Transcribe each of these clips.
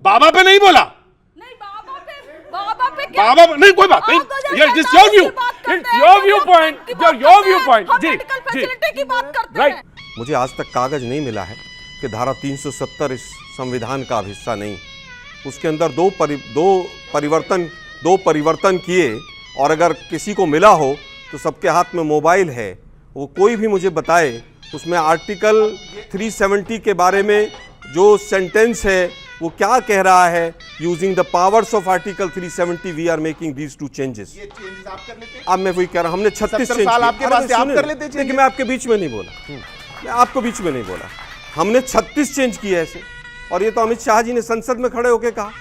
बाबा पे नहीं बोला, बाबा नहीं, कोई बात नहीं, it's your view, it's your view point, your view point. जी जी राइट। मुझे आज तक कागज नहीं मिला है कि धारा 370 इस संविधान का हिस्सा नहीं। उसके अंदर दो परिवर्तन किए, और अगर किसी को मिला हो तो सबके हाथ में मोबाइल है, वो कोई भी मुझे बताए उसमें आर्टिकल 370 के बारे में जो सेंटेंस है वो क्या कह रहा है। Using the powers of article 370 we are making these two changes. ये चेंजेस आप कर लेते हैं? अब मैं वही कह रहा हूं, हमने 36 चेंज साल आपके पास आप कर लेते हैं। लेकिन मैं आपके बीच में नहीं बोला, मैं आपको बीच में नहीं बोला। हमने 36 चेंज किए ऐसे, और ये तो अमित शाह जी ने संसद में खड़े होकर कहा।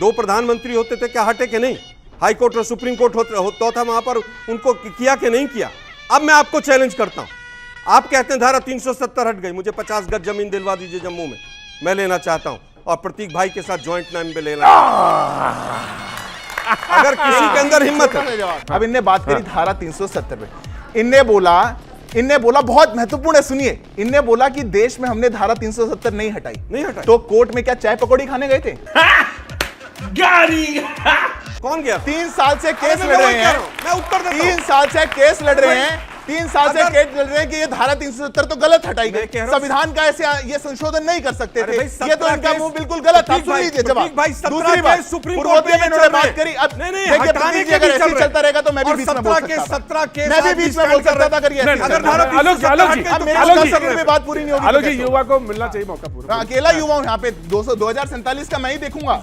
2 प्रधानमंत्री होते थे, क्या हटे कि नहीं? हाई कोर्ट और सुप्रीम कोर्ट होता था, वहां पर उनको किया कि नहीं किया? अब मैं आपको चैलेंज करता हूं, आप कहते हैं धारा 370 हट गई, मुझे 50 गज जमीन दिलवा दीजिए जम्मू में, मैं लेना चाहता हूं, और प्रतीक भाई के साथ ज्वाइंट नाम पे लेना। अगर किसी के अंदर हिम्मत है। अब इनने बात करी धारा 370 पे, इनने बोला बहुत महत्वपूर्ण है, सुनिए। इनने बोला कि देश में हमने धारा 370 नहीं हटाई। तो कोर्ट में क्या चाय पकौड़ी खाने गए थे? कौन गया? 3 साल से केस लड़ रहे हैं, मैं उत्तर देता हूं। 3 साल से केस लड़ रहे हैं, 3 साल से केस लड़ रहे हैं कि ये धारा 370 तो गलत हटाई गई, संविधान का ऐसे ये संशोधन नहीं कर सकते थे। ये तो इनका मुंह बिल्कुल गलत था। सुन लीजिए जवाब। दूसरी बात, पूर्वोदय में इन्होंने बात करी। अब देखिए, अगर ऐसे चलता रहेगा तो मैं भी बीच में बोल सकता था। मैं भी बीच में बोल सकता था। अगर मेरी बात पूरी नहीं होगी। आलोक जी, युवा को मिलना चाहिए मौका पूरा। अकेला युवा हूं यहाँ पे, 2047 का मैं ही देखूंगा।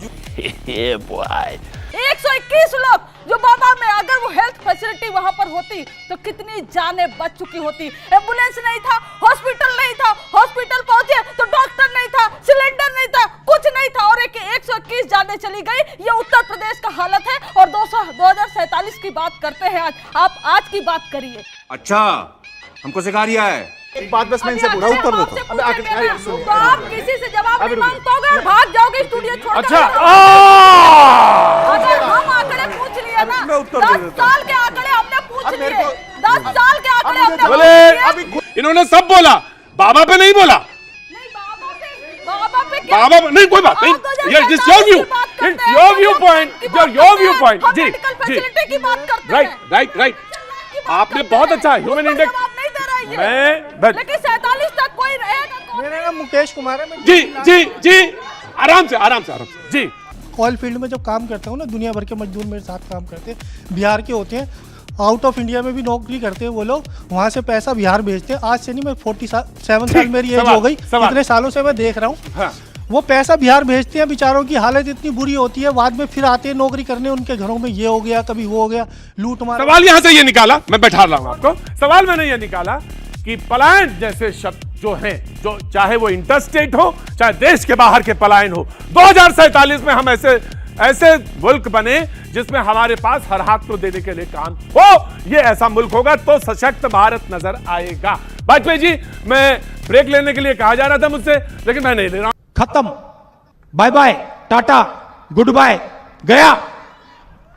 121 लोग जो बाबा में, अगर वो हेल्थ फैसिलिटी वहां पर होती तो कितनी जानें बच चुकी होती। एम्बुलेंस नहीं था, हॉस्पिटल नहीं था, हॉस्पिटल पहुंचे तो डॉक्टर नहीं था, सिलेंडर नहीं था, कुछ नहीं था, और 121 जानें चली गई। ये उत्तर प्रदेश का हालत है। और 2047 की बात करते हैं आज, आप आज की बात करिए। अच्छा, हमको सिखा रिया है। एक बात बस मैं इनसे पूछूं, उत्तर देता हूं। तो आप किसी से जवाब नहीं मांग पाओगे, भाग जाओगे स्टूडियो छोड़। अच्छा, अगर हम आंकड़े पूछ लिए ना, 10 साल के आंकड़े हमने पूछ लिए, 10 साल के आंकड़े हमने बोले, इन्होंने सब बोला, बाबा पे नहीं बोला। बाबा नहीं, कोई बात नहीं, it's your view, it's your view point, your view point. जी जी राइट राइट। आपने बहुत अच्छा ह्यूमन इंडेक्स, लेकिन 47 तक कोई रहेगा। मेरा नाम मुकेश कुमार है। जी जी जी, आराम से जी। ऑयल फील्ड में जब काम करता हूँ ना, दुनिया भर के मजदूर मेरे साथ काम करते हैं, बिहार के होते हैं, आउट ऑफ इंडिया में भी नौकरी करते हैं वो लोग, वहाँ से पैसा बिहार भेजते हैं। आज से नहीं, मैं 47 साल मेरी एज हो गई, इतने सालों से मैं देख रहा हूँ। हाँ। वो पैसा बिहार भेजते हैं, बेचारों की हालत इतनी बुरी होती है, बाद में फिर आते हैं नौकरी करने, उनके घरों में ये हो गया, कभी वो हो गया, लूट मार। सवाल यहाँ से ये निकाला, मैं बैठा रहा हूँ आपको, सवाल मैंने ये निकाला कि पलायन जैसे शब्द जो हैं, जो चाहे वो इंटरस्टेट हो, चाहे देश के बाहर के पलायन हो, 2047 में हम ऐसे मुल्क बने जिसमें हमारे पास हर हाथ को देने के लिए काम हो। ये ऐसा मुल्क होगा तो सशक्त भारत नजर आएगा। वाजपेयी जी, मैं ब्रेक लेने के लिए कहा जा रहा था मुझसे, लेकिन मैं नहीं ले रहा हूं। खत्म, bye bye, tata, goodbye, गया।